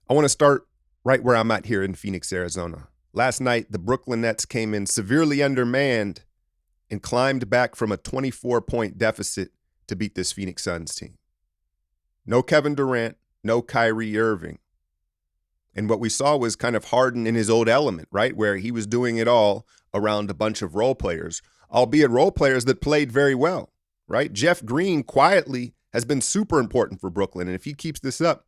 I want to start right where I'm at here in Phoenix, Arizona. Last night, the Brooklyn Nets came in severely undermanned and climbed back from a 24-point deficit to beat this Phoenix Suns team. No Kevin Durant, no Kyrie Irving. And what we saw was kind of Harden in his old element, right? Where he was doing it all around a bunch of role players, albeit role players that played very well, right? Jeff Green quietly has been super important for Brooklyn. And if he keeps this up,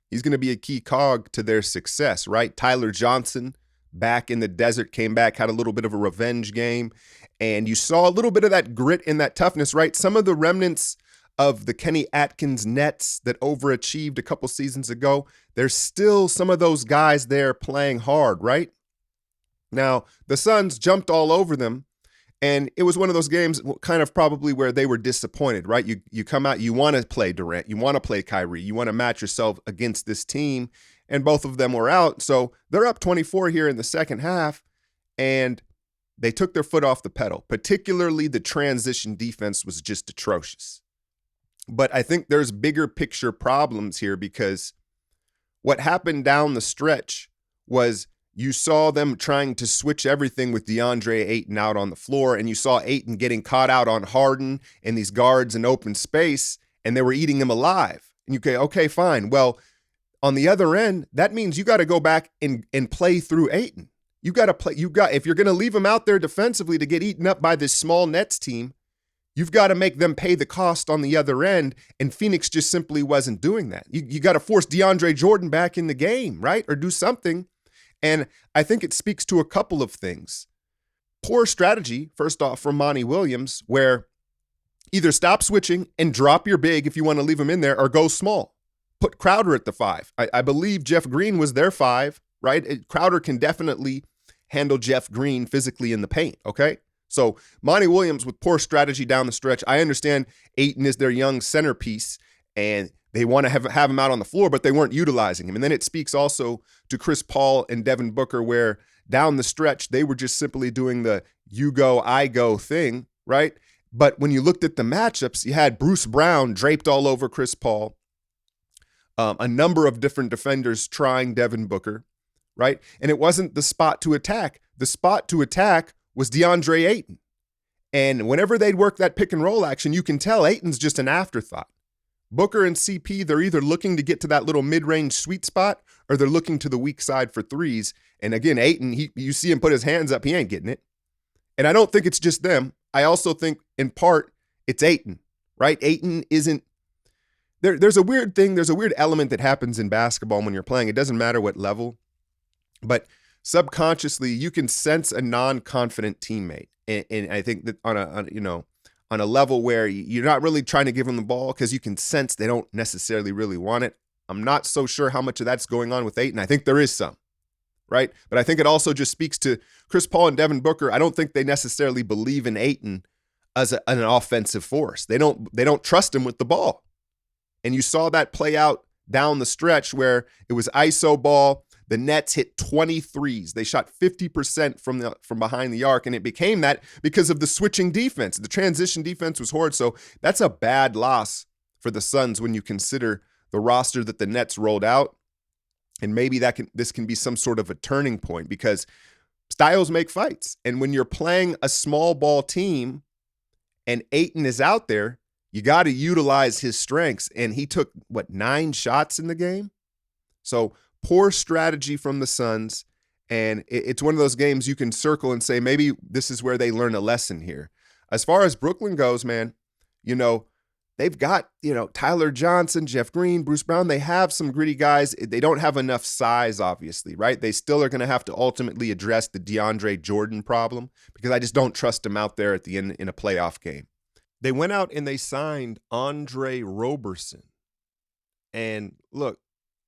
he's going to be a key cog to their success, right? Tyler Johnson, back in the desert, came back, had a little bit of a revenge game. And you saw a little bit of that grit and that toughness, right? Some of the remnants of the Kenny Atkins Nets that overachieved a couple seasons ago, there's still some of those guys there playing hard, right? Now, the Suns jumped all over them, and it was one of those games kind of probably where they were disappointed, right? You come out, you want to play Durant, you want to play Kyrie, you want to match yourself against this team, and both of them were out. So they're up 24 here in the second half, and they took their foot off the pedal. Particularly the transition defense was just atrocious. But I think there's bigger picture problems here because what happened down the stretch was you saw them trying to switch everything with DeAndre Ayton out on the floor, and you saw Ayton getting caught out on Harden and these guards in open space, and they were eating him alive. And you go, okay, fine. Well, on the other end, that means you got to go back and play through Ayton. You got to play. If you're going to leave him out there defensively to get eaten up by this small Nets team, you've got to make them pay the cost on the other end, and Phoenix just simply wasn't doing that. You got to force DeAndre Jordan back in the game, right? Or do something. And I think it speaks to a couple of things. Poor strategy, first off, from Monty Williams, where either stop switching and drop your big if you want to leave him in there, or go small. Put Crowder at the 5. I believe Jeff Green was their 5, right? Crowder can definitely handle Jeff Green physically in the paint, okay? So Monty Williams with poor strategy down the stretch. I understand Ayton is their young centerpiece, and they want to have him out on the floor, but they weren't utilizing him. And then it speaks also to Chris Paul and Devin Booker, where down the stretch, they were just simply doing the you go, I go thing, right? But when you looked at the matchups, you had Bruce Brown draped all over Chris Paul, a number of different defenders trying Devin Booker, right? And it wasn't the spot to attack. The spot to attack was DeAndre Ayton. And whenever they'd work that pick and roll action, you can tell Ayton's just an afterthought. Booker and CP, they're either looking to get to that little mid-range sweet spot, or they're looking to the weak side for threes. And again, Ayton, you see him put his hands up, he ain't getting it. And I don't think it's just them. I also think, in part, it's Ayton, right? Ayton isn't, there's a weird thing, there's a weird element that happens in basketball when you're playing. It doesn't matter what level, but subconsciously, you can sense a non-confident teammate. And I think that on a level where you're not really trying to give them the ball because you can sense they don't necessarily really want it. I'm not so sure how much of that's going on with Ayton. I think there is some, right? But I think it also just speaks to Chris Paul and Devin Booker. I don't think they necessarily believe in Ayton as an offensive force. They don't trust him with the ball. And you saw that play out down the stretch where it was ISO ball. The Nets hit 23s. They shot 50% from behind the arc, and it became that because of the switching defense. The transition defense was horrid, so that's a bad loss for the Suns when you consider the roster that the Nets rolled out. And maybe this can be some sort of a turning point because styles make fights. And when you're playing a small ball team and Ayton is out there, you got to utilize his strengths. And he took, 9 shots in the game? So poor strategy from the Suns, and it's one of those games you can circle and say, maybe this is where they learn a lesson here. As far as Brooklyn goes, man, they've got, Tyler Johnson, Jeff Green, Bruce Brown. They have some gritty guys. They don't have enough size, obviously, right? They still are going to have to ultimately address the DeAndre Jordan problem because I just don't trust him out there at the end in a playoff game. They went out and they signed Andre Roberson. And look,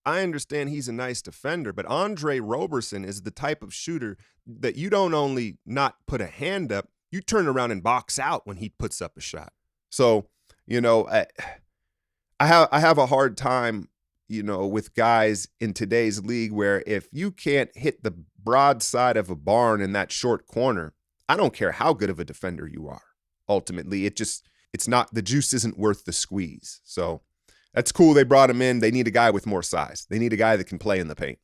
I understand he's a nice defender, but Andre Roberson is the type of shooter that you don't only not put a hand up, you turn around and box out when he puts up a shot. So, I have a hard time, with guys in today's league where if you can't hit the broadside of a barn in that short corner, I don't care how good of a defender you are. Ultimately, it's not, the juice isn't worth the squeeze. So That's cool they brought him in. They need a guy with more size. They need a guy that can play in the paint.